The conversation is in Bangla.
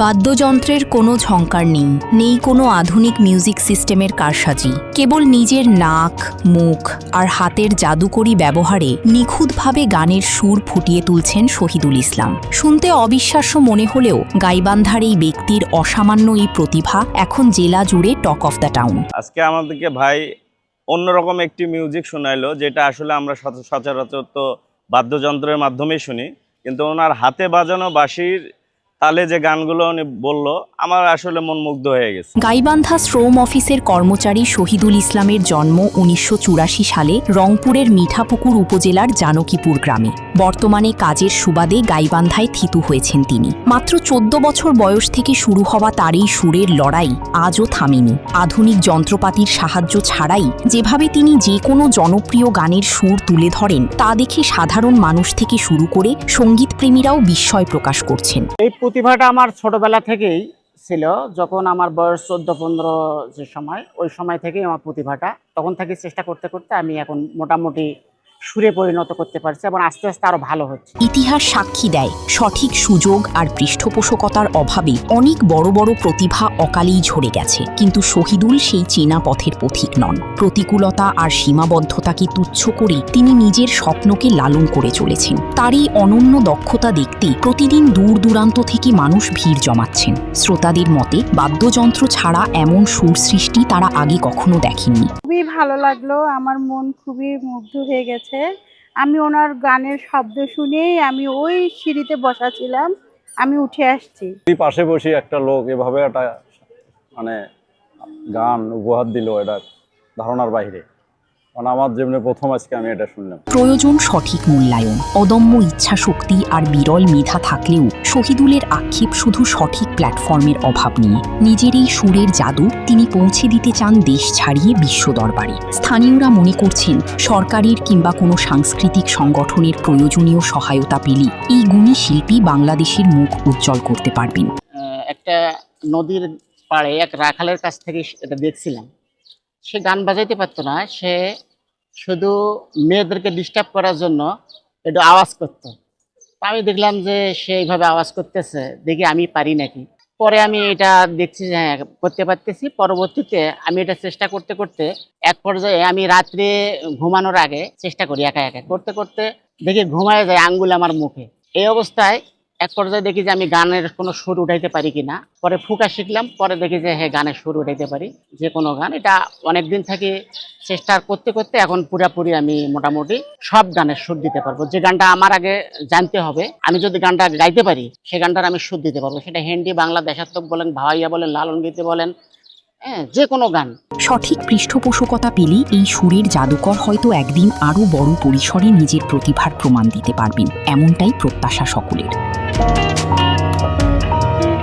বাদ্যযন্ত্রের কোনো ঝংকার নেই, নেই কোনো আধুনিক মিউজিক সিস্টেমের কারসাজি। কেবল নিজের নাক, মুখ আর হাতের জাদুকরি ব্যবহারে নিখুঁতভাবে গানের সুর ফুটিয়ে তুলছেন শহীদুল ইসলাম। শুনতে অবিশ্বাস্য মনে হলেও গাইবান্ধার এই ব্যক্তির অসামান্য এই প্রতিভা এখন জেলা জুড়ে টক অফ দ্য টাউন। আজকে আমাদেরকে ভাই অন্যরকম একটি মিউজিক শোনাইলো, যেটা আসলে আমরা সচরাচর তো বাদ্যযন্ত্রের মাধ্যমেই শুনি, কিন্তু ওনার হাতে বাজানো বাঁশির তালে যে গানগুলো উনি বললো, আমার আসলে মন মুগ্ধ হয়ে গেছে। গাইবান্ধা শ্রম অফিসের কর্মচারী শহীদুল ইসলামের জন্ম ১৯৮৪ সালে রংপুরের মিঠাপুকুর উপজেলার জানকীপুর গ্রামে। বর্তমানে কাজের সুবাদে গাইবান্ধায় থিতু হয়েছেন তিনি। মাত্র ১৪ বছর বয়স থেকে শুরু হওয়া তার এই সুরের লড়াই আজও থামেনি। আধুনিক যন্ত্রপাতির সাহায্য ছাড়াই যেভাবে তিনি যে কোনো জনপ্রিয় গানের সুর তুলে ধরেন, তা দেখে সাধারণ মানুষ থেকে শুরু করে সঙ্গীতপ্রেমীরাও বিস্ময় প্রকাশ করছেন। এই প্রতিভাটা আমার ছোটবেলা থেকেই ছিল। যখন আমার বয়স ১৪-১৫ যে সময়, ওই সময় থেকেই আমার প্রতিভাটা, তখন থেকে চেষ্টা করতে করতে আমি এখন মোটামুটি সুরে পরিণত করতে পারছি এবং আস্তে আস্তে আরো ভালো হচ্ছে। ইতিহাস সাক্ষী দেয়, সঠিক সুযোগ আর পৃষ্ঠপোষকতার অভাবে অনেক বড় বড় প্রতিভা অকালেই ঝরে গেছে। কিন্তু শহীদুল সেই চেনা পথের পথিক নন। প্রতিকূলতা আর সীমাবদ্ধতাকে তুচ্ছ করে তিনি নিজের স্বপ্নকে লালন করে চলেছেন। তার এই অনন্য দক্ষতা দেখতে প্রতিদিন দূর দূরান্ত থেকে মানুষ ভিড় জমাচ্ছেন। শ্রোতাদের মতে বাদ্যযন্ত্র ছাড়া এমন সুর সৃষ্টি তারা আগে কখনো দেখেননি। খুবই ভালো লাগলো, আমার মন খুবই মুগ্ধ হয়ে গেছে। আমি ওনার গানের শব্দ শুনেই আমি ওই সিঁড়িতে বসা ছিলাম, আমি উঠে আসছি। পাশে বসে একটা লোক এভাবে একটা গান উপহার দিল, এটা ধারণার বাইরে। কারণ আমার জীবনে প্রথম আজকে আমি এটা শুনলাম। প্রয়োজন সঠিক মূল্যায়ন, অদম্য ইচ্ছা শক্তি আর বিরল মেধা থাকলেও শহীদুলের আক্ষেপ শুধু সঠিক প্ল্যাটফর্মের অভাব নিয়ে। নিজের এই সুরের জাদু তিনি পৌঁছে দিতে চান দেশ ছাড়িয়ে বিশ্ব দরবারে। স্থানীয়রা মনে করছেন সরকারের কিংবা কোনো সাংস্কৃতিক সংগঠনের প্রয়োজনীয় সহায়তা পেলে এই গুণী শিল্পী বাংলাদেশের মুখ উজ্জ্বল করতে পারবেন। একটা নদীর পাড়ে এক রাখালের কাছ থেকে এটা দেখছিলাম। সে গান বাজাইতে পারতো না, সে শুধু মেয়েদেরকে ডিস্টার্ব করার জন্য একটু আওয়াজ করতো। আমি দেখলাম যে সে এইভাবে আওয়াজ করতেছে, দেখি আমি পারি নাকি। পরে আমি এটা দেখছি যে হ্যাঁ করতে পারতেছি। পরবর্তীতে আমি এটা চেষ্টা করতে করতে এক পর্যায়ে আমি রাত্রে ঘুমানোর আগে চেষ্টা করি, একা একা করতে করতে দেখি ঘুমায় যায় আঙ্গুল আমার মুখে। এই অবস্থায় এক পর্যায়ে দেখি যে আমি গানের কোনো সুর উঠাইতে পারি কিনা। পরে ফুঁকা শিখলাম, পরে দেখি যে হ্যাঁ গানের সুর উঠাইতে পারি, যে কোনো গান। এটা অনেকদিন থেকে চেষ্টা করতে করতে এখন পুরাপুরি আমি মোটামুটি সব গানের সুর দিতে পারবো। যে গানটা আমার আগে জানতে হবে, আমি যদি গানটা গাইতে পারি সে গানটার আমি সুর দিতে পারবো। সেটা হিন্দি, বাংলা, দেশাত্মক বলেন, ভাওয়াইয়া বলেন, লালন গীতি বলেন, যে কোনো গান। সঠিক পৃষ্ঠপোষকতা পেলে এই সুরের জাদুকর হয়তো একদিন আরও বড় পরিসরে নিজের প্রতিভার প্রমাণ দিতে পারবেন, এমনটাই প্রত্যাশা সকলের।